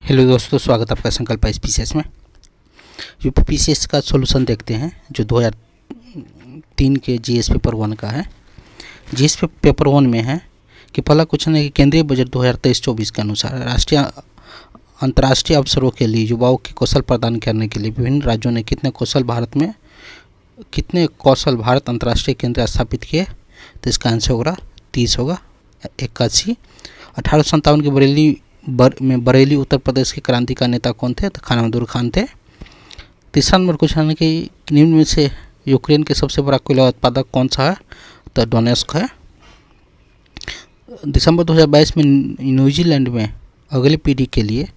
Hello दोस्तों, स्वागत है आपका संकल्प SPCS में। UPPCS का सॉल्यूशन देखते हैं जो 2003 के GS पेपर 1 का है। GS पेपर 1 में है कि पहला क्वेश्चन है कि केंद्रीय बजट 2023-24 के अनुसार राष्ट्रीय अंतर्राष्ट्रीय अवसरों के लिए युवाओं के कौशल प्रदान करने के लिए विभिन्न राज्यों ने कितने कौशल भारत अंतर्राष्ट्रीय केंद्र स्थापित किए। तो इसका आंसर होगा 30 होगा 81। 1857 के बरेली उत्तर प्रदेश के क्रांतिकारी नेता कौन थे? तो खान बहादुर खान थे। तीसरा नंबर क्वेश्चन है कि निम्न में से यूक्रेन के सबसे बड़ा कोयला उत्पादक कौन सा है? तो डोनेस्क है। दिसंबर 2022 में न्यूजीलैंड में अगली पीढ़ी के लिए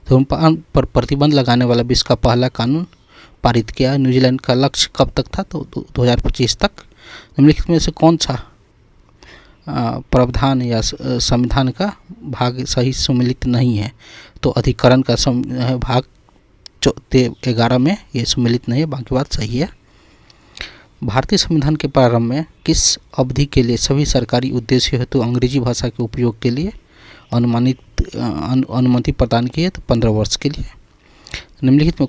धूम्रपान पर प्रतिबंध लगाने वाला विश्व का पहला कानून पारित किया। न्यूजीलैंड का लक्ष्य कब तक था? तो 2025 तक। निम्नलिखित में से कौन सा प्रावधान या संविधान का भाग सही सम्मिलित नहीं है? तो अधिकरण का भाग 11 में ये सम्मिलित नहीं है, बाकी बात सही है। भारतीय संविधान के प्रारंभ में किस अवधि के लिए सभी सरकारी उद्देश्य हेतु अंग्रेजी भाषा के उपयोग के लिए अनुमति प्रदान की है? तो 15 वर्ष के लिए। निम्नलिखित में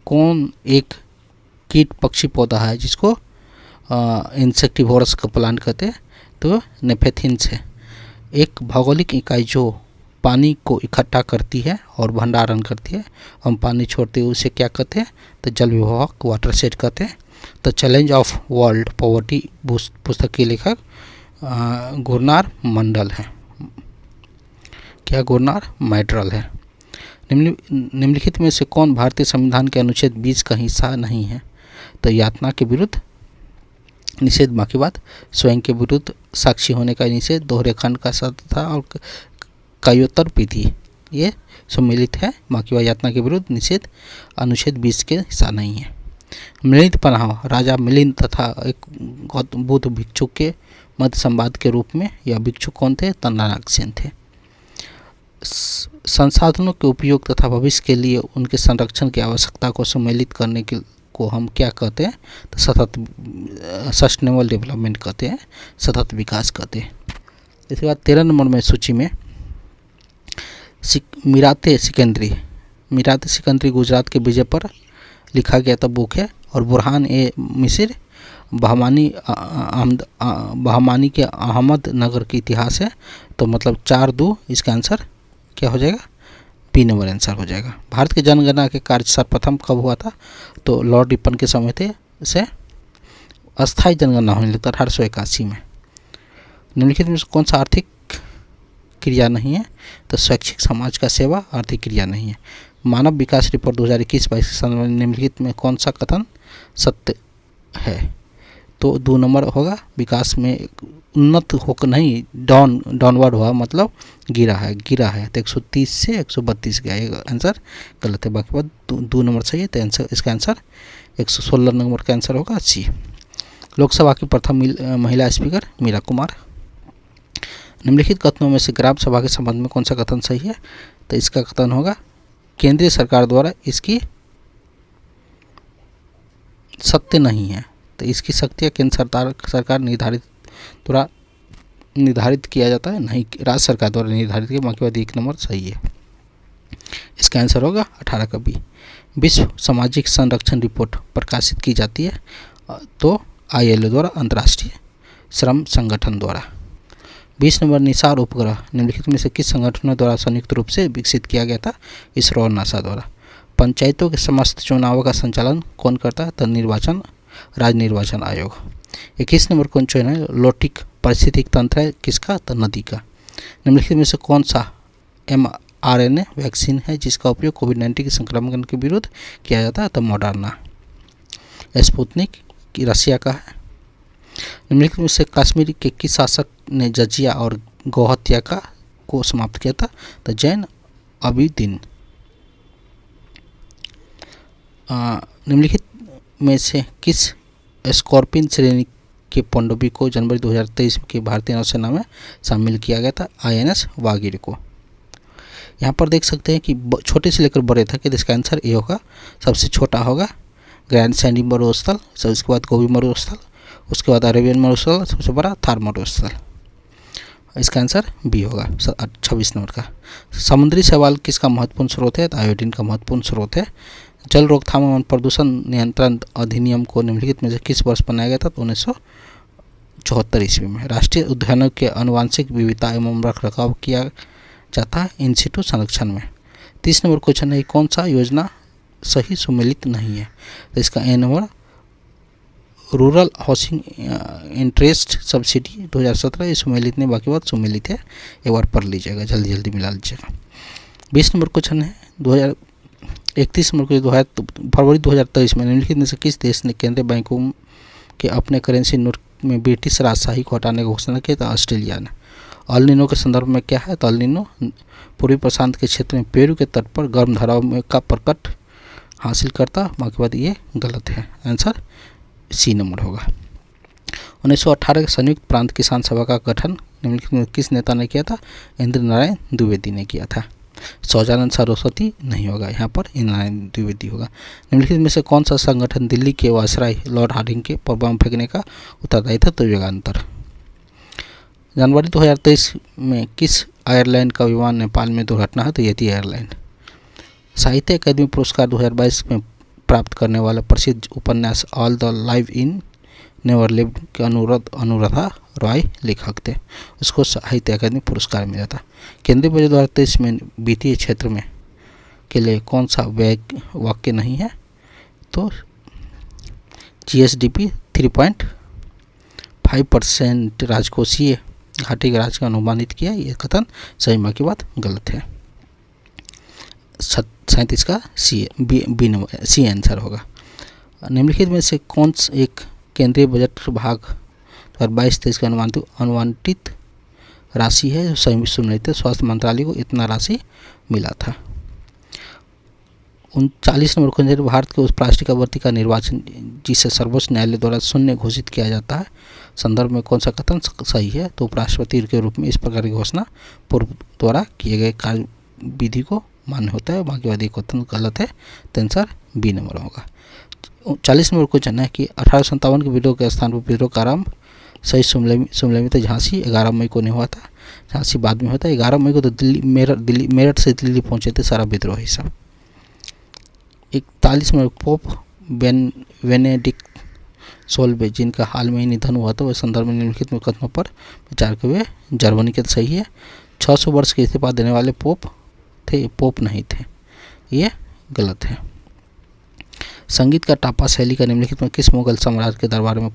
कौन एक कीट पक्षी पौधा है जिसको इंसेक्टिवोरस का प्लांट कहते हैं? तो नेफेथिन्स है। एक भौगोलिक इकाई जो पानी को इकट्ठा करती है और भंडारण करती है, हम पानी छोड़ते हैं उसे क्या कहते हैं? तो जल विभाग, वाटर शेड कहते हैं। तो चैलेंज ऑफ वर्ल्ड पॉवर्टी पुस्तक के लेखक गुरनार मंडल है। क्या गुरनार मैड्रल है। निम्नलिखित में से कौन भारतीय संविधान के अनुच्छेद 20 का हिस्सा नहीं है? तो यातना के विरुद्ध निषेध, बाकी बात स्वयं के विरुद्ध साक्षी होने का निषेध, दोहरे खंड का सत्ता और कायोत्तर विधि ये सम्मिलित है। बाकी बात यातना के विरुद्ध निषेध अनुच्छेद 20 के हिस्सा नहीं है। मिलिंद पन्हाव राजा मिलिंद तथा एक गौतम बुद्ध भिक्षु के मध्य संवाद के रूप में यह भिक्षु कौन थे? तो नानकसेन थे। संसाधनों के उपयोग तथा भविष्य के लिए उनके संरक्षण की आवश्यकता को सम्मिलित करने को हम क्या कहते हैं? तो सस्टेनेबल डेवलपमेंट कहते हैं, सतत विकास कहते हैं। इसके बाद 13 नंबर में सूची में मीराते सिकंदरी गुजरात के विजय पर लिखा गया था बुक है। और बुरहान ए मिसिर बहमानी के अहमदनगर के इतिहास है। तो मतलब 4-2 इसका आंसर क्या हो जाएगा? बी नंबर आंसर हो जाएगा। भारत की जनगणना के कार्य सर्वप्रथम कब हुआ था? तो लॉर्ड रिपन के समय थे से अस्थायी जनगणना होने लगता 1881 में। निम्नलिखित में कौन सा आर्थिक क्रिया नहीं है? तो शैक्षिक समाज का सेवा आर्थिक क्रिया नहीं है। मानव विकास रिपोर्ट 2021-22 के संदर्भ में निम्नलिखित में कौन सा कथन सत्य है? तो 2 नंबर होगा। विकास में उन्नत होकर नहीं, डाउनवर्ड हुआ, मतलब गिरा है। तो 130 से 132 गया, ये आंसर गलत है। बाकी बात 2 नंबर सही है। तो इसका आंसर 116 नंबर का आंसर होगा सी। लोकसभा की प्रथम महिला स्पीकर मीरा कुमार। निम्नलिखित कथनों में से ग्राम सभा के संबंध में कौन सा कथन सही है? तो इसका कथन होगा केंद्रीय सरकार द्वारा इसकी सत्य नहीं है। तो इसकी शक्तियाँ केंद्र सरकार द्वारा निर्धारित किया जाता है, नहीं राज्य सरकार द्वारा निर्धारित किया। बाकी बात 1 नंबर सही है। इसका आंसर होगा 18 का बी। विश्व सामाजिक संरक्षण रिपोर्ट प्रकाशित की जाती है तो ILO द्वारा, अंतर्राष्ट्रीय श्रम संगठन द्वारा। 20 नंबर निसार उपग्रह निम्नलिखित में से किस संगठनों द्वारा संयुक्त रूप से विकसित किया गया था? इसरो और नासा द्वारा। पंचायतों के समस्त चुनावों का संचालन कौन करता है? तो राज्य निर्वाचन आयोग। 21 नंबर क्वेश्चन है लोटिक पारिस्थितिक तंत्र है किसका? तो नदी का। निम्नलिखित में से कौन सा mRNA वैक्सीन है जिसका उपयोग कोविड-19 के संक्रमण के विरुद्ध किया जाता है? तो मॉडर्ना। स्पुतनिक की रसिया का है। निम्नलिखित में से कश्मीर के किस शासक ने जजिया और गौहत्या को समाप्त किया था? तो जैन अबिदीन। निम्नलिखित में से किस स्कॉर्पियन श्रेणी के पनडुब्बी को जनवरी 2023 के भारतीय नौसेना में शामिल किया गया था? INS वागीर को। यहाँ पर देख सकते हैं कि छोटे से लेकर बड़े तक, इसका आंसर ए होगा। सबसे छोटा होगा ग्रैंड सैंडी मरुस्थल, उसके बाद गोबी मरुस्थल, उसके बाद अरेबियन मरुस्थल, सबसे बड़ा थार मरुस्थल। इसका आंसर बी होगा 26 नंबर का। समुद्री शैवाल किसका महत्वपूर्ण स्रोत है? तो आयोडीन का महत्वपूर्ण स्रोत है। जल रोकथाम एवं प्रदूषण नियंत्रण अधिनियम को निम्नलिखित में से किस वर्ष बनाया गया था? तो 1974 ईस्वी में। राष्ट्रीय उद्यानों के आनुवांशिक विविधता एवं रखरखाव किया जाता है इन सिटू संरक्षण में। 30 नंबर क्वेश्चन है, कौन सा योजना सही सुमेलित नहीं है? तो इसका A number rural housing interest subsidy 2017 ये सुमेलित नहीं, बाकी बात सुमेलित है, एक बार पढ़ लीजिएगा, जल्दी जल्दी मिला लीजिएगा। 20 नंबर क्वेश्चन है 31 नंबर को फरवरी 2023 में निम्नलिखित में से किस देश ने केंद्रीय बैंकों के अपने करेंसी नोट में ब्रिटिश राजशाही को हटाने की घोषणा की? तो ऑस्ट्रेलिया ने। अल नीनो के संदर्भ में क्या है? तो अल नीनो पूर्वी प्रशांत के क्षेत्र में पेरू के तट पर गर्म धाराओं का प्रकट हासिल करता, बाकी बात ये गलत है, आंसर सी नंबर होगा। 1918 के संयुक्त प्रांत किसान सभा का गठन निम्नलिखित में किस नेता ने किया था? इंद्र नारायण द्विवेदी ने किया था। सौजानंद सरस्वती नहीं होगा, यहाँ पर इंद्र नारायण द्विवेदी होगा। निम्नलिखित में से कौन सा संगठन दिल्ली के वायसराय लॉर्ड हार्डिंग के पर बम फेंकने का उत्तरदायी था? तो युगांतर। जनवरी 2023 में किस एयरलाइन का विमान नेपाल में दुर्घटना है? तो यति एयरलाइन। साहित्य अकादमी पुरस्कार 2022 में प्राप्त करने वाला प्रसिद्ध उपन्यास all the live in never lived के अनुराधा रॉय लेखक थे, उसको साहित्य अकादमी पुरस्कार मिला था। केंद्रीय बजट 2023 में वित्तीय क्षेत्र में के लिए कौन सा वाक्य नहीं है? तो GSDP 3.5% राजकोषीय घाटे के राज्य का अनुमानित किया, ये कथन सही माँ की बात गलत है। 37 का बी नंबर सी आंसर होगा। निम्नलिखित में से कौन सा एक केंद्रीय बजट भाग 2022-23 का अनुमानित राशि है जो सही सुमेलित है? स्वास्थ्य मंत्रालय को इतना राशि मिला था। 39 नंबर क्वेश्चन, भारत के उस राष्ट्रपति का निर्वाचन जिसे सर्वोच्च न्यायालय द्वारा शून्य घोषित किया जाता है, संदर्भ में कौन सा कथन सही है? तो उपराष्ट्रपति के रूप में इस प्रकार की घोषणा पूर्व द्वारा किए गए कार्य विधि को मान्य होता है, बाकी वादी कथन गलत है, तो आंसर बी नंबर होगा। 40 नंबर क्वेश्चन है कि 1857 के विद्रोह के स्थान पर विद्रोह का आरंभ सही जुमले में तो झांसी 11 मई को नहीं हुआ था, झांसी बाद में होता है। 11 मई को तो मेरठ से दिल्ली पहुंचे थे सारा विद्रोही सब। 41 नंबर पोप बेनेडिक्ट 16 जिनका हाल में ही निधन हुआ था, वह संदर्भ में निम्नलिखित में कथनों पर विचार के हुए जर्मनी के सही है। 600 वर्ष के इस्तीफा देने वाले पोप थे, पोप नहीं थे, ये गलत है। संगीत का टापा शैली का निम्नलिखित में किस मुगल सम्राट के दरबार में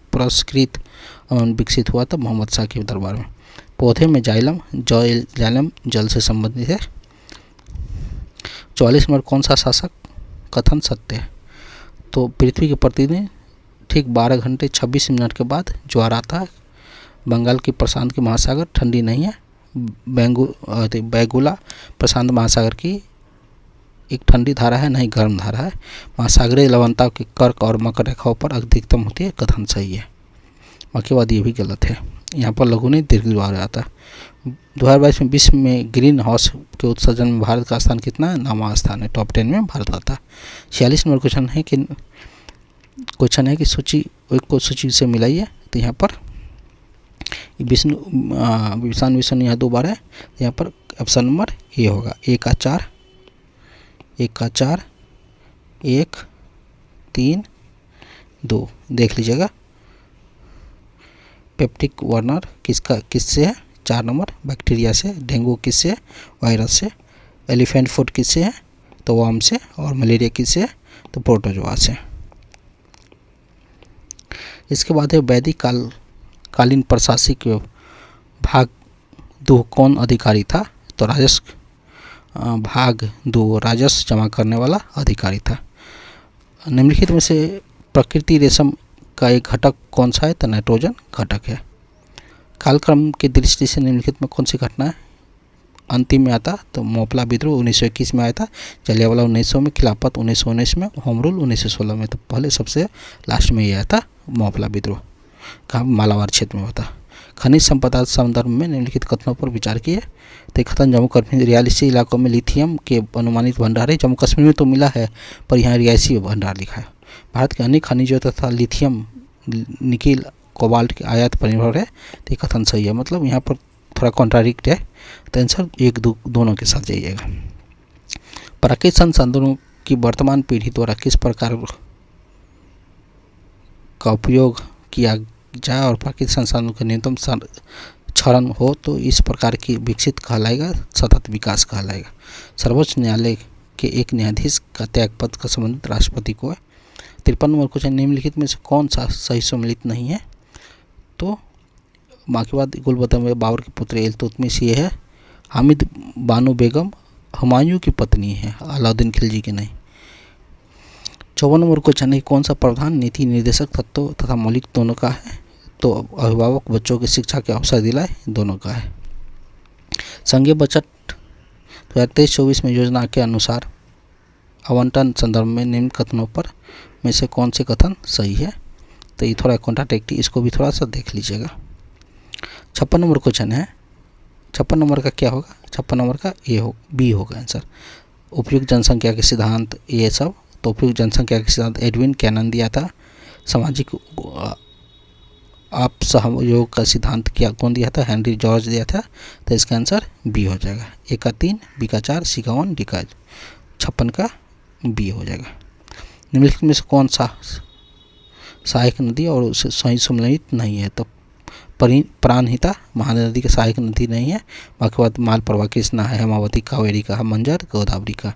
पुरस्कृत विकसित हुआ था? मोहम्मद शाह के दरबार में। पौधे में जाइलम जल से संबंधित है। 44 नंबर कौन सा शासक कथन सत्य है? तो पृथ्वी के प्रतिदिन ठीक 12 घंटे 26 मिनट के बाद ज्वार आता है। बंगाल की प्रशांत की महासागर ठंडी नहीं है, बैगुला प्रशांत महासागर की एक ठंडी धारा है, नहीं गर्म धारा है। महासागरीय लवणता के कर्क और मकर रेखाओं पर अधिकतम होती है, कथन सही है, बाकी बात ये भी गलत है। यहाँ पर लघु नहीं दीर्घ ज्वार आता है। 2022 में विश्व में ग्रीन हाउस के उत्सर्जन में भारत का स्थान कितना है? 9वां स्थान है, टॉप 10 में भारत आता है। 46 नंबर क्वेश्चन है कि सूची को सूची से मिलाइए। तो यहाँ पर विषाणु यहाँ 2 बार है, यहाँ पर ऑप्शन नंबर ए होगा। 1 का 4 1 3 2 देख लीजिएगा। पेप्टिक वार्नर किससे है? 4 नंबर बैक्टीरिया से। डेंगू किससे है? वायरस से। एलिफेंट फुट किससे है? तो वर्म से। और मलेरिया किससे है? तो प्रोटोजोआ से। इसके बाद है वैदिक कालीन प्रशासनिक भाग 2 कौन अधिकारी था? तो भाग 2 राजस्व जमा करने वाला अधिकारी था। निम्नलिखित में से प्रकृति रेशम का एक घटक कौन सा है? तो नाइट्रोजन घटक है। कालक्रम की दृष्टि से निम्नलिखित में कौन सी घटना है अंतिम में आता? तो मोपला विद्रोह 1921 में आया था, जलियांवाला 1900 में, खिलाफत 1919 में, होम रूल 1916 में। तो पहले सबसे लास्ट में ये आया था मोपला विद्रोह, कहाँ? मालाबार क्षेत्र में होता। खनिज संपदा संदर्भ में निम्नलिखित कथनों पर विचार किए। तो कथन जम्मू कश्मीर रियासी इलाकों में लिथियम के अनुमानित भंडार है। जम्मू कश्मीर में तो मिला है, पर यहाँ रियासी भंडार लिखा है। भारत के अन्य खनिजों तथा लिथियम, निकिल, कोबाल्ट के आयात पर निर्भर है, तो ये कथन सही है। मतलब यहाँ पर थोड़ा कॉन्ट्राडिक्ट है, तो आंसर एक दोनों के साथ जाइएगा। प्राकृतिक संसाधनों की वर्तमान पीढ़ी द्वारा किस प्रकार का उपयोग किया जाए और प्राकृतिक संसाधनों का न्यूनतम क्षरण हो, तो इस प्रकार की विकसित कहलाएगा, सतत विकास कहलाएगा। सर्वोच्च न्यायालय के एक न्यायाधीश का त्यागपत्र का संबंधित राष्ट्रपति को है। 53 नंबर क्वेश्चन, निम्नलिखित में से कौन सा सही सम्मिलित नहीं है? तो बाकीबाद गुलबदन में बाबर के पुत्र इल्तुतमिश ये है। हामिद बानो बेगम हुमायूं की पत्नी है, अलाउद्दीन खिलजी की नहीं। 54 नंबर क्वेश्चन है, कौन सा प्रावधान नीति निर्देशक तत्व तथा मौलिक दोनों का है? तो अभिभावक बच्चों की शिक्षा के अवसर दिलाए, दोनों का है। संघीय बजट 2023-24 में योजना के अनुसार आवंटन संदर्भ में निम्न कथनों पर में से कौन से कथन सही है? तो ये थोड़ा कॉन्ट्राडिक्टी, इसको भी थोड़ा सा देख लीजिएगा। 56 नंबर क्वेश्चन है, 56 नंबर का क्या होगा? 56 नंबर का बी होगा आंसर। उपयुक्त जनसंख्या के सिद्धांत, ये सब। तो उपयुक्त जनसंख्या के सिद्धांत एडविन कैनन दिया था। सामाजिक आप सहयोग का सिद्धांत क्या कौन दिया था? हेनरी जॉर्ज दिया था। तो इसका आंसर बी हो जाएगा। ए का 3, बी का 4, सी का 1, डी का 56 का बी हो जाएगा। निम्नलिखित में से कौन सा सहायक नदी और उसे सही सम्मिलित नहीं है? तो प्राणहिता महानदी की सहायक नदी नहीं है। बाकी बात मालप्रभा कृष्णा है, हेमावती, कावेरी का, मंजर, गोदावरी का।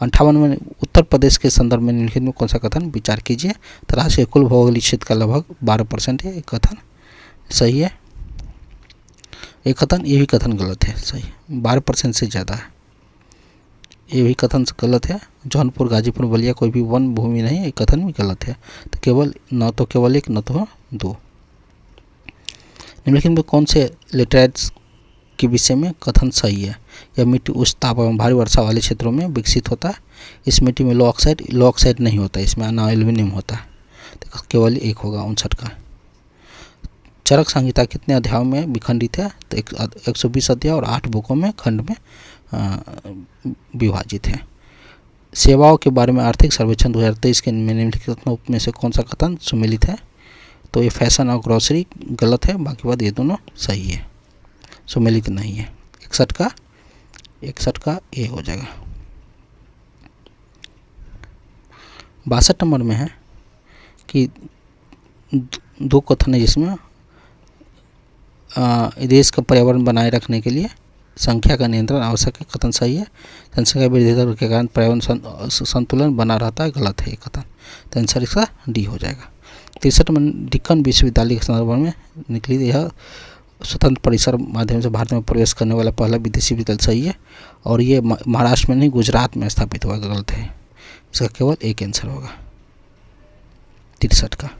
58 में उत्तर प्रदेश के संदर्भ में निम्नलिखित में कौन सा कथन विचार कीजिए? तो राज्य के कुल भौगोलिक क्षेत्र का लगभग 12% है। एक कथन सही है, एक कथन ये भी कथन गलत है। सही 12% से ज़्यादा है, ये भी कथन गलत है। जौनपुर, गाजीपुर, बलिया कोई भी वन भूमि नहीं है, ये कथन भी गलत है। तो केवल न तो केवल एक, न तो 2। निम्नलिखित में कौन से लेटराइट्स के विषय में कथन सही है? यह मिट्टी उच्च ताप एवं भारी वर्षा वाले क्षेत्रों में विकसित होता है। इस मिट्टी में लो ऑक्साइड नहीं होता, इसमें ना एल्यूमिनियम होता है। तो केवल एक होगा 59 का। चरक संहिता कितने अध्यायों में विखंडित है? तो 120 अध्याय और 8 बुकों में खंड में विभाजित है। सेवाओं के बारे में आर्थिक सर्वेक्षण 2023 के निम्नलिखित में से कौन सा कथन सुमेलित है? तो ये फैशन और ग्रोसरी गलत है। बाकी बात ये दोनों सही है, सुमेलित नहीं है। 61 का ए हो जाएगा। 62 नंबर में है कि 2 कथन है जिसमें देश का पर्यावरण बनाए रखने के लिए संख्या का नियंत्रण आवश्यक है, कथन सही है। जनसंख्या वृद्धि दर के कारण पर्यावरण संतुलन बना रहता है, गलत है ये कथन। तो आंसर इसका डी हो जाएगा। 63 में डिक्कन विश्वविद्यालय के संदर्भ में निकली, यह स्वतंत्र परिसर माध्यम से भारत में प्रवेश करने वाला पहला विदेशी विद्यालय सही है। और ये महाराष्ट्र में नहीं, गुजरात में स्थापित हुआ, गलत है। इसका केवल एक आंसर होगा 63 का।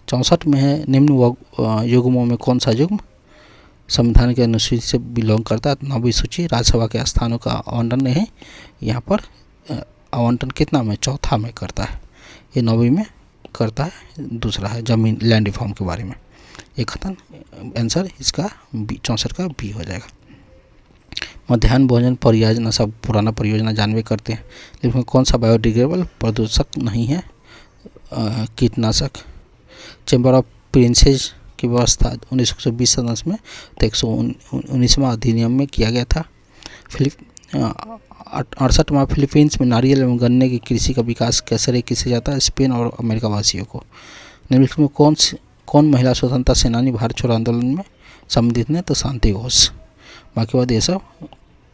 64 में है, निम्न युग्मों में कौन सा युग्म संविधान के अनुसूची से बिलोंग करता है? 9वीं सूची। राज्यसभा के स्थानों का आवंटन नहीं, यहाँ पर आवंटन कितना में? 4था में करता है। ये 9वीं में करता है। दूसरा है जमीन, लैंड रिफॉर्म के बारे में। एक कथन आंसर इसका 64 का बी हो जाएगा। मध्याह्न भोजन परियोजना सब पुराना परियोजना जानवे करते हैं, लेकिन कौन सा बायोडिग्रेडेबल प्रदूषक नहीं है? कीटनाशक। चैम्बर ऑफ प्रिंसेस की व्यवस्था 1920 सदन में तो 119वां अधिनियम में किया गया था। 68वां फिलीपींस में नारियल एवं गन्ने की कृषि का विकास कैसे किसे जाता है? स्पेन और अमेरिका वासियों को। निम्नलिखित में कौन महिला स्वतंत्रता सेनानी भारत छोड़ो आंदोलन में संबंधित ने? तो शांति घोष। बाकी बात ये सब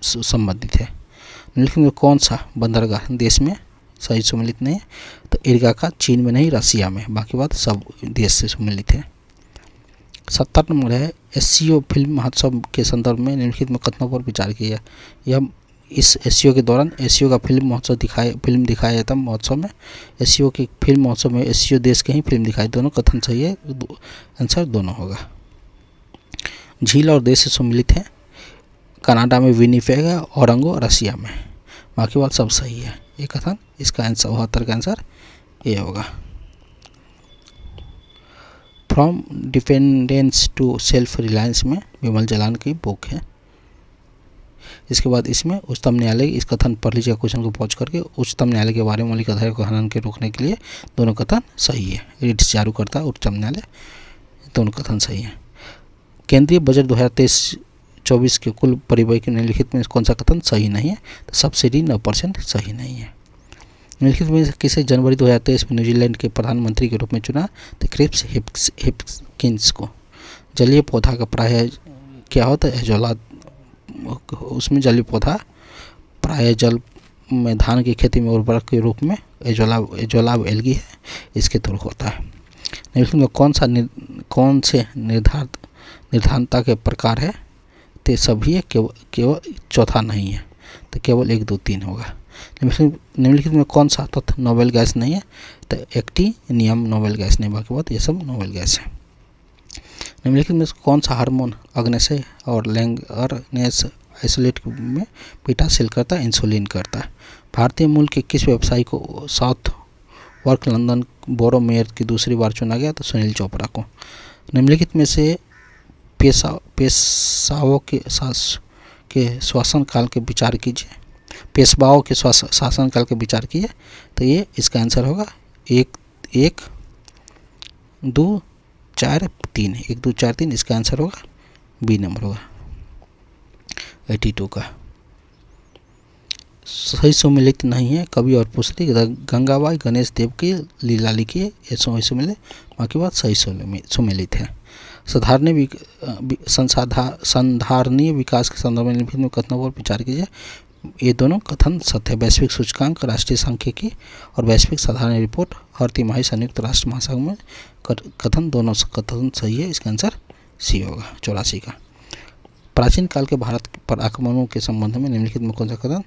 संबंधित है। निम्नलिखित में कौन सा बंदरगाह देश में सही सम्मिलित नहीं है? तो ईर्गा का चीन में नहीं, रसिया में। बाकी बात सब देश से सम्मिलित है। 70 नंबर है, एससीओ फिल्म महोत्सव के संदर्भ में निम्नलिखित में कथनों पर विचार किया। यह इस एससीओ के दौरान एससीओ का फिल्म दिखाया जाता है महोत्सव में। एससीओ के फिल्म महोत्सव में एससीओ देश के ही फिल्म दिखाई, दोनों कथन सही है। आंसर दोनों होगा। झील और देश से सम्मिलित है। कनाडा में विनिपेग है, औरंगो रसिया में। बाकी बात सब सही है। ये कथन इसका आंसर 72 का आंसर ये होगा। From dependence to self reliance में विमल जलान की बुक है। इसके बाद इसमें उच्चतम न्यायालय, इस कथन पढ़ लीजिएगा क्वेश्चन को पहुँच करके। उच्चतम न्यायालय के बारे में मौलिक अधिकार को हनन के रोकने के लिए दोनों कथन सही है। रिट्स जारी करता है उच्चतम न्यायालय। दोनों कथन सही है। केंद्रीय बजट 2023-24 के कुल परिव्यय के निम्नलिखित में कौन सा कथन सही नहीं है? तो सब्सिडी 9% सही नहीं है। निम्नलिखित में से किसे जनवरी 2023 में न्यूजीलैंड के प्रधानमंत्री के रूप में चुना? तो क्रिप्स हिप्किंस को। जलीय पौधा का प्राय क्या होता है? एजोला। उसमें जलीय पौधा प्राय जल में धान की खेती में उर्वरक के रूप में एजोला एल्गी है, इसके थ्रू होता है। निम्नलिखित में कौन से निर्धारणता के प्रकार है? तो सभी है, केवल चौथा नहीं है, तो केवल 1, 2, 3 होगा। निम्नलिखित में कौन सा तत्व नोबेल गैस नहीं है? तो एक्टिनियम नोबेल गैस नहीं, बाकी बात ये सब नोबेल गैस है। निम्नलिखित में कौन सा हार्मोन अग्न्याशय और लैंगरनेस आइसोलेट में बीटा-सेल करता है? इंसुलिन करता है। भारतीय मूल के किस व्यवसायी को साउथ वर्क लंदन बोरो मेयर की दूसरी बार चुना गया? तो सुनील चोपड़ा को। निम्नलिखित में से पेशवाओं के शासनकाल के विचार कीजिए। पेशवाओं के शासनकाल के विचार कीजिए, तो ये इसका आंसर होगा 1, 2, 4, 3। 1, 2, 4, 3 इसका आंसर होगा, बी नंबर होगा 82 का। सही सुमेलित नहीं है। कवि और पुस्तक गंगाबाई गणेश देव की लीला लिखी है, ये सही सुमेलित, बाकी बात सही सुमेलित है। संधारणीय विकास के संदर्भ में निम्नलिखित में कथनों पर विचार कीजिए। ये दोनों कथन सत्य। वैश्विक सूचकांक, राष्ट्रीय सांख्यिकी और वैश्विक साधारण रिपोर्ट हर तिमाही संयुक्त राष्ट्र महासंघ में कथन, दोनों कथन सही है, इसका आंसर सी होगा 84 का। प्राचीन काल के भारत पर आक्रमणों के संबंध में निम्नलिखित में कौन सा कथन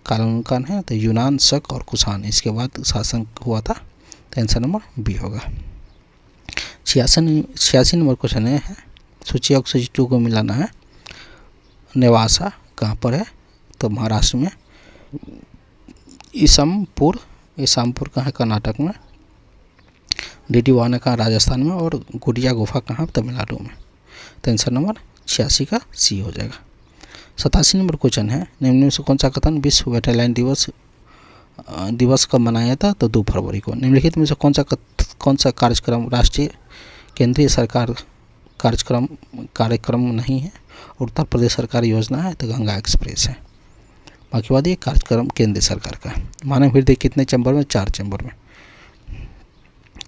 कालानुकान है? तो यूनान, शक और कुषाण, इसके बाद शासन हुआ था, तो आंसर नंबर बी होगा। 86 नंबर क्वेश्चन है, सूची ऑक्सीजन 2 को मिलाना है। नेवासा कहाँ पर है? तो महाराष्ट्र में। ईसामपुर कहाँ है? कर्नाटक में। डिडीवाना कहाँ? राजस्थान में। और गुड़िया गुफा कहाँ? तमिलनाडु में। तो आंसर नंबर 86 का सी हो जाएगा। 87 नंबर क्वेश्चन है, निम्न में से कौन सा कथन विश्व वेटरलैंड दिवस कब मनाया था? तो 2 फरवरी को। निम्नलिखित में से कौन सा कार्यक्रम राष्ट्रीय केंद्रीय सरकार कार्यक्रम नहीं है? उत्तर प्रदेश सरकार योजना है, तो गंगा एक्सप्रेस है। बाकी बात ये कार्यक्रम केंद्र सरकार का। मानव हृदय कितने चैम्बर में? 4 चैम्बर में।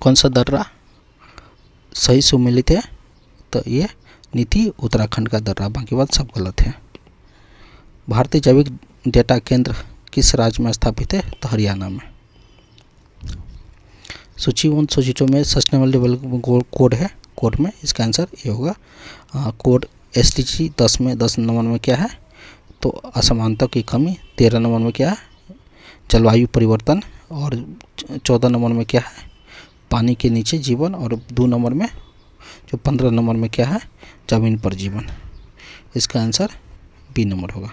कौन सा दर्रा सही सुमेलित है? तो ये नीति उत्तराखंड का दर्रा, बाकी बात सब गलत है। भारतीय जैविक डेटा केंद्र किस राज्य में स्थापित है? तो हरियाणा में। सूची 1 सूची 2 में सस्टेनेबल डेवलपमेंट कोड है, कोड में इसका आंसर ये होगा। कोड SDG 10 नंबर में क्या है? तो असमानता की कमी। 13 नंबर में क्या है? जलवायु परिवर्तन। और 14 नंबर में क्या है? पानी के नीचे जीवन। और 2 नंबर में जो 15 नंबर में क्या है? जमीन पर जीवन। इसका आंसर बी नंबर होगा।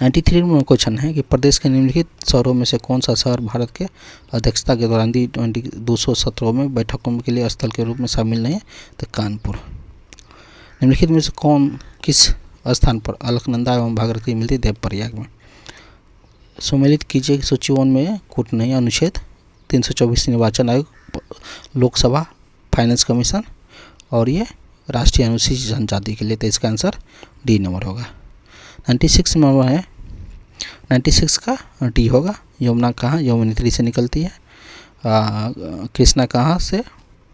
93 नंबर क्वेश्चन है कि प्रदेश के निम्नलिखित शहरों में से कौन सा शहर भारत के अध्यक्षता के दौरान 217 में बैठकों के लिए स्थल के रूप में शामिल नहीं है? तो कानपुर। निम्नलिखित में से किस स्थान पर अलकनंदा एवं भागीरथी मिलती? देवप्रयाग में। सुमेलित कीजिए सूची 1 में कूट नहीं। अनुच्छेद 324 निर्वाचन आयोग, लोकसभा, फाइनेंस कमीशन और ये राष्ट्रीय अनुसूचित जनजाति के लिए, तो इसका आंसर डी नंबर होगा। 96 नंबर है, 96 का डी होगा। यमुना कहाँ? यमुनेत्री से निकलती है। कृष्णा कहाँ से?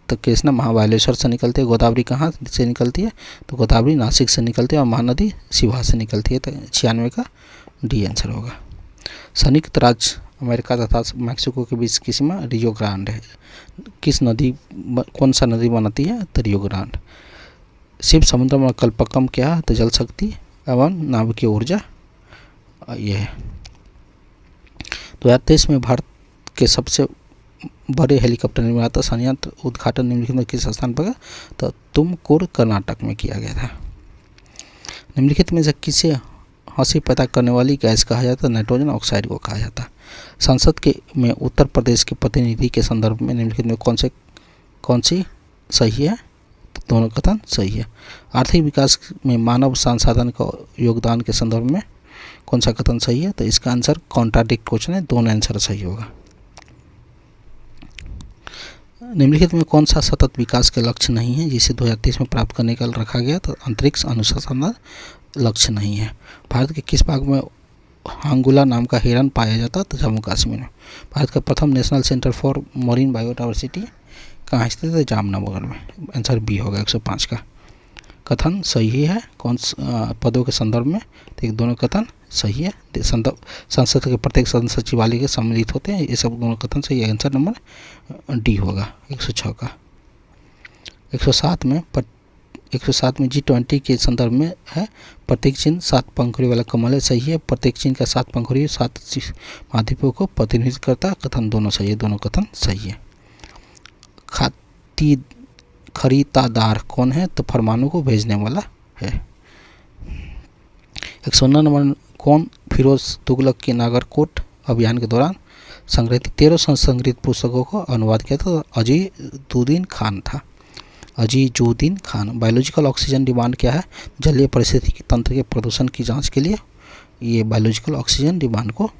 तो कृष्णा महाबलेश्वर से निकलती है। गोदावरी कहाँ से निकलती है? तो गोदावरी नासिक से निकलती है। और महानदी शिवा से निकलती है, तो 96 का डी आंसर होगा। संयुक्त राज्य अमेरिका तथा मैक्सिको के बीच की सीमा रियो ग्रांड है। कौन सा नदी बनाती है? तो रियो ग्रांड। शिव समुद्र में कल्पकम क्या है? तो जल शक्ति एवं नाभिकीय ऊर्जा ये है। 2023 में भारत के सबसे बड़े हेलीकॉप्टर निर्माता संयंत्र उद्घाटन निम्नलिखित में किस स्थान पर? तो तुमकुर कर्नाटक में किया गया था। निम्नलिखित में से किसे हंसी पैदा करने वाली गैस कहा जाता? नाइट्रोजन ऑक्साइड को कहा जाता। संसद में उत्तर प्रदेश के प्रतिनिधि के संदर्भ में निम्नलिखित में कौन सी सही है? दोनों कथन सही है। आर्थिक विकास में मानव संसाधन का योगदान के संदर्भ में कौन सा कथन सही है? तो इसका आंसर कॉन्ट्राडिक्ट क्वेश्चन है, दोनों आंसर सही होगा। निम्नलिखित में कौन सा सतत विकास के लक्ष्य नहीं है जिसे 2030 में प्राप्त करने का रखा गया? तो अंतरिक्ष अनुसंधान लक्ष्य नहीं है। भारत के किस भाग में हांगुला नाम का हिरन पाया जाता? तो जम्मू कश्मीर में। भारत का प्रथम national centre for marine biodiversity कहाँ स्थित है? जामनगर में। आंसर बी होगा 105 का। कथन सही है कौन पदों के संदर्भ में? तो एक दोनों कथन सही है। संसद के प्रत्येक सदस्य सचिवालय के सम्मिलित होते हैं, ये सब दोनों कथन सही है। आंसर नंबर डी होगा 106 का। 107 में G20 के संदर्भ में है। प्रत्येक चिन्ह 7 पंखुड़ी वाला कमल है, सही है। प्रत्येक चिन्ह का 7 पंखुड़ी 7 महाद्वीपों को प्रतिनिधित्व करता, कथन दोनों सही है, दोनों कथन सही है। खरीदार कौन है? तो फरमानों को भेजने वाला है। 109 नंबर कौन फिरोज तुगलक की नागरकोट अभियान के दौरान संग्रहित 13 संस्कृत पुस्तकों को अनुवाद किया था? अजीजुद्दीन खान था। Azizuddin Khan. Biological oxygen demand क्या है? जलीय पारिस्थितिकी तंत्र के प्रदूषण की जांच के लिए ये बायोलॉजिकल ऑक्सीजन डिमांड को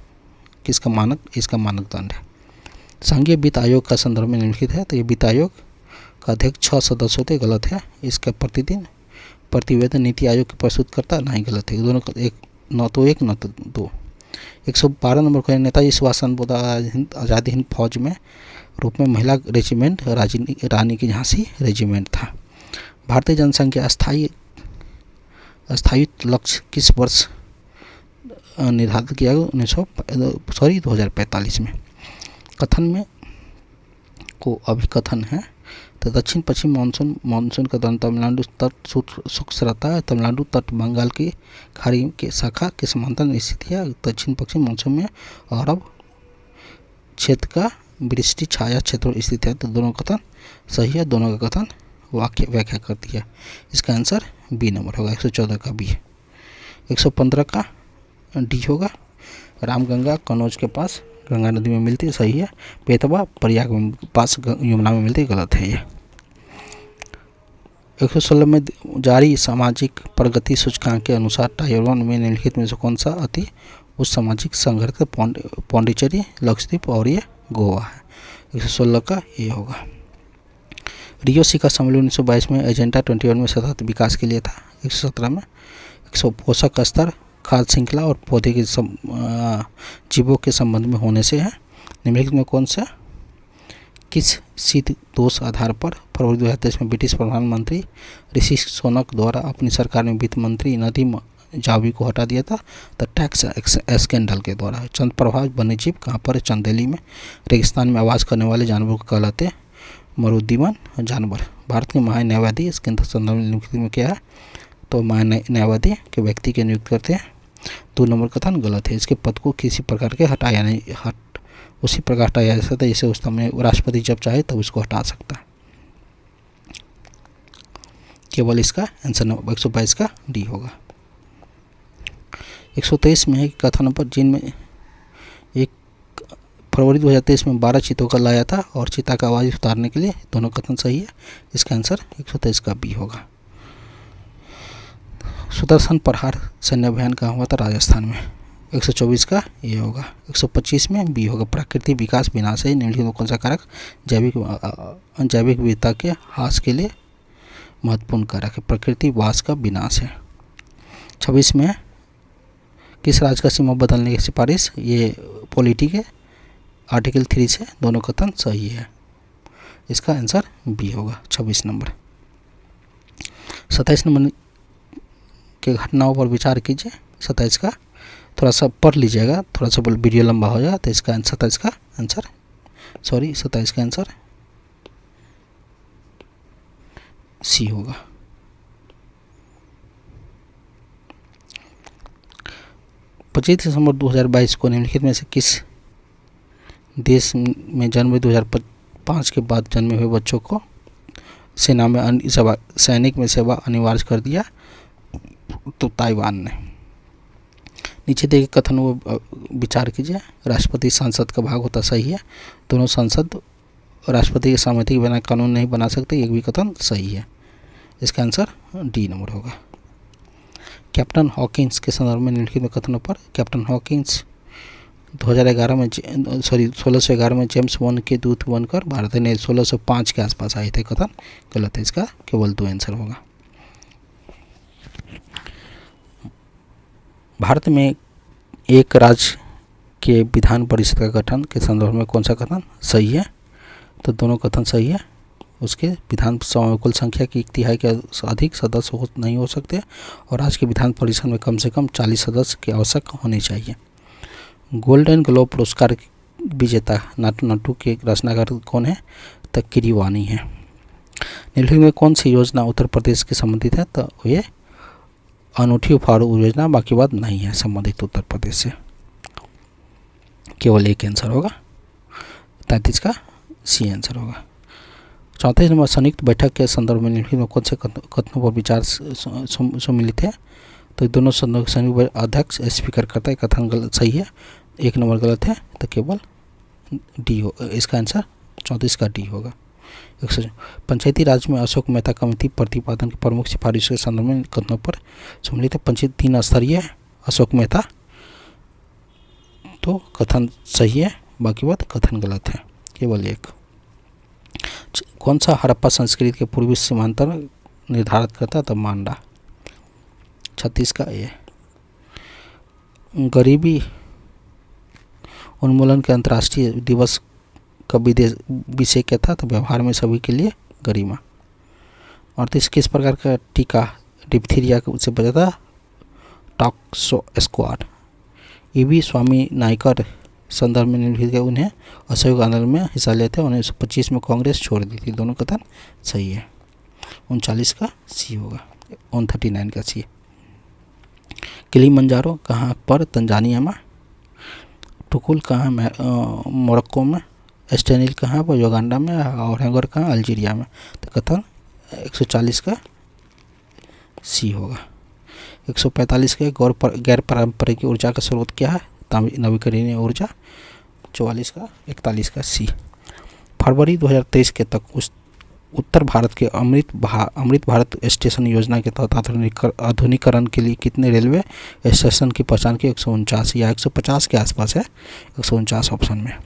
इसका मानक दंड है। संघीय वित्त आयोग का संदर्भ में निम्नलिखित है। तो ये वित्त आयोग का अध्यक्ष 6 सदस्य होते, गलत है। इसका प्रतिदिन प्रतिवेदन नीति आयोग की प्रस्तुत करता, नहीं, गलत है। दोनों एक न तो दो। 112 नंबर का नेताजी सुभाष चंद्र बोस आज़ादी हिंद फौज में रूप में महिला रेजिमेंट रानी की झांसी रेजिमेंट था। भारतीय जनसंख्या स्थायित्व लक्ष्य किस वर्ष निर्धारित किया गया? 2045 में। कथन में को अभिकथन है। तो दक्षिण पश्चिम मानसून का दौरान तमिलनाडु तट शुष्क रहता है। तमिलनाडु तट बंगाल की खाड़ी के शाखा के समांतर स्थित है। दक्षिण पश्चिम मानसून में अरब क्षेत्र का वृष्टि छाया क्षेत्र स्थित है। तो दोनों कथन सही है, दोनों का कथन व्याख्या करती है। इसका आंसर बी नंबर होगा 114 का बी। 115 का डी होगा। रामगंगा कनौज के पास गंगा नदी में मिलती है, सही है। बेतवा प्रयाग में पास यमुना में मिलती है, गलत है ये। 116 में जारी सामाजिक प्रगति सूचकांक के अनुसार टायर 1 में निम्नलिखित में से कौन सा अति उच्च सामाजिक संघर्ष? पौंडीचेरी, लक्षद्वीप और ये गोवा है। 116 का ये होगा। रियो शिखर सम्मेलन 1922 में एजेंडा 21 में सतत विकास के लिए था। 117 में पोषक स्तर खाद्य श्रृंखला और पौधे के जीवों के संबंध में होने से है। निम्नलिखित में कौन सा किस शीतदोष आधार पर फरवरी 2023 में ब्रिटिश प्रधानमंत्री ऋषि सुनक द्वारा अपनी सरकार में वित्त मंत्री नदीम जावी को हटा दिया था? तो टैक्स स्कैंडल के द्वारा। चंद प्रभाव वन्यजीव कहाँ पर? चंदेली में। रेगिस्तान में आवास करने वाले जानवरों को कहलाते मरुद्दीवन जानवर। भारत के महान्यायवादी इसके संदर्भ में निम्नलिखित में क्या है? तो महान्यायवादी के व्यक्ति के नियुक्त करते हैं। 2 नंबर कथन गलत है। इसके पद को किसी प्रकार के हटाया नहीं उसी प्रकार हटाया जा सकता है जैसे उस समय राष्ट्रपति जब चाहे तब उसको हटा सकता है। केवल इसका आंसर 122 का डी होगा। 123 में है कि कथन पर जिनमें एक फरवरी 2023 में 12 चीतों का लाया था और चीता का आवाज़ उतारने के लिए, दोनों कथन सही है। इसका आंसर 123 का बी होगा। सुदर्शन प्रहार सैन्य अभियान कहाँ हुआ था? राजस्थान में। 124 का ये होगा। 125 में बी होगा। प्राकृतिक विकास विनाश है निम्नलिखित में कौन सा कारक जैविक विविधता के ह्रास के लिए महत्वपूर्ण कारक है? प्रकृति वास का विनाश है। 26 में किस राज्य का सीमा बदलने की सिफारिश? ये पॉलिटी के आर्टिकल 3 से, दोनों कथन सही है। इसका आंसर बी होगा 26 नंबर। 27 नंबर के घटनाओं पर विचार कीजिए। 27 का थोड़ा सा पढ़ लीजिएगा, थोड़ा सा वीडियो लंबा हो जाएगा। तो इसका 27 का आंसर सी होगा। 25 दिसंबर 2022 को निम्नलिखित में से किस देश में जनवरी 2005 के बाद जन्मे हुए बच्चों को सेना में सैनिक में सेवा अनिवार्य कर दिया? तो ताइवान ने। नीचे दिए गए कथन वो विचार कीजिए। राष्ट्रपति संसद का भाग होता, सही है। दोनों संसद राष्ट्रपति की सहमति के बिना कानून नहीं बना सकते, एक भी कथन सही है। इसका आंसर डी नंबर होगा। कैप्टन हॉकिंस के संदर्भ में निम्नलिखित में कथनों पर कैप्टन हॉकिंस 2011 में 1611 में जेम्स बॉन्ड के दूत बनकर भारत ने 1605 के आसपास आए थे। कथन गलत है, इसका केवल 2 आंसर होगा। भारत में एक राज्य के विधान परिषद का गठन के संदर्भ में कौन सा कथन सही है? तो दोनों कथन सही है। उसके विधानसभा में कुल संख्या की 1/3 के अधिक सदस्य नहीं हो सकते और राज्य के विधान परिषद में कम से कम 40 सदस्य की आवश्यक होने चाहिए। गोल्डन ग्लोब पुरस्कार विजेता नाटू नाटू के रचनाकार कौन है? तो किरीवानी है। निम्नलिखित में कौन सी योजना उत्तर प्रदेश के संबंधित है? तो ये अनूठी उपहार योजना, बाकी बात नहीं है संबंधित उत्तर प्रदेश से। केवल एक आंसर होगा, 33 का सी आंसर होगा। 34 नंबर संयुक्त बैठक के संदर्भ में निम्नलिखित में कौन से कथनों पर विचार सम्मिलित है? तो दोनों संयुक्त अध्यक्ष स्पीकर करता है, कथन गलत सही है। 1 नंबर गलत है, तो केवल डी हो, इसका आंसर 34 का डी होगा। पंचायती राज में अशोक मेहता कमेटी प्रतिपादन की प्रमुख सिफारिश के संदर्भ में कथनों पर सम्मिलित है। पंचायत 3 स्तरीय अशोक मेहता, तो कथन सही है, बाकी बात कथन गलत है, केवल एक। कौन सा हड़प्पा संस्कृति के पूर्वी सीमांतर निर्धारित करता है? तो मांडा। 36 का ए। गरीबी उन्मूलन के अंतर्राष्ट्रीय दिवस का विषय क्या था? तो व्यवहार में सभी के लिए गरिमा। 38 किस प्रकार का टीका डिप्थीरिया से बचा था? टॉक्सो स्क्वाड। ईवी स्वामी नायकर संदर्भ में निम्नलिखित उन्हें असहयोग आंदोलन में हिस्सा लेते हैं। 1925 में कांग्रेस छोड़ दी थी। दोनों कथन सही है। 39 का सी होगा, 139 का सी। किलिमंजारो कहाँ पर? तंजानिया में। टुकुल कहाँ? मोरक्को में। स्टेनिल कहाँ पर? युगांडा में। और हैंगर कहाँ? अल्जीरिया में। तो कथन 140 का सी होगा। 145 के गैर पारंपरिक ऊर्जा का स्रोत क्या है? नवीकरणीय ऊर्जा। 41 का सी। फरवरी 2023 के तक उत्तर भारत के अमृत भारत स्टेशन योजना के तहत आधुनिकीकरण के लिए कितने रेलवे स्टेशन की पहचान की? 149 या 150 के आसपास है, 149 ऑप्शन में।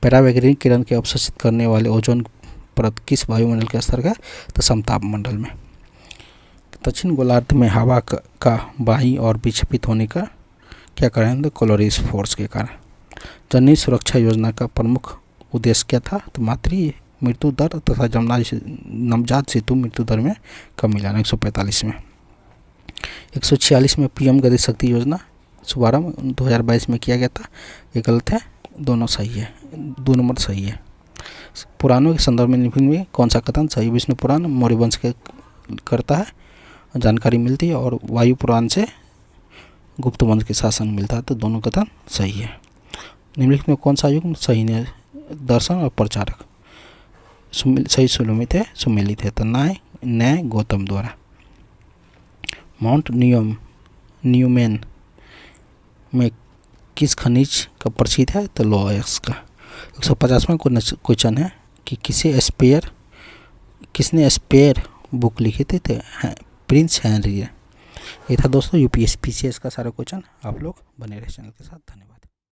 पैरावैगनिक किरण के अवशोषित करने वाले ओजोन परत किस वायुमंडल के स्तर का? तो समताप मंडल में। दक्षिण गोलार्ध में हवा का बाई और विक्षेपित होने का क्या कारण? तो कोलोरिस फोर्स के कारण। जननी सुरक्षा योजना का प्रमुख उद्देश्य क्या था? तो मातृ मृत्यु दर तथा नवजात शिशु मृत्यु दर में कमी लाना। 145 में। 146 में पीएम गति शक्ति योजना शुभारंभ 2022 में किया गया था। ये गलत है, दोनों सही है, 2 नंबर सही है। पुराणों के संदर्भ में निम्न में कौन सा कथन सही? विष्णु पुराण मौर्य वंश के करता है, जानकारी मिलती है, और वायु पुराण से गुप्त वंश के शासन मिलता है। तो दोनों कथन सही है। निम्नलिखित में कौन सा युग सही है? दर्शन और प्रचारक सही सुमेलित है। तो न्याय गौतम द्वारा। माउंट न्यूमैन में किस खनिज का प्रसिद्ध है? तो लोयस का। 150वां क्वेश्चन है कि किसने स्पेयर बुक लिखी थी? तो प्रिंस हेनरी है। ये था दोस्तों यूपीएससी का सारा क्वेश्चन। आप लोग बने रहे चैनल के साथ। धन्यवाद।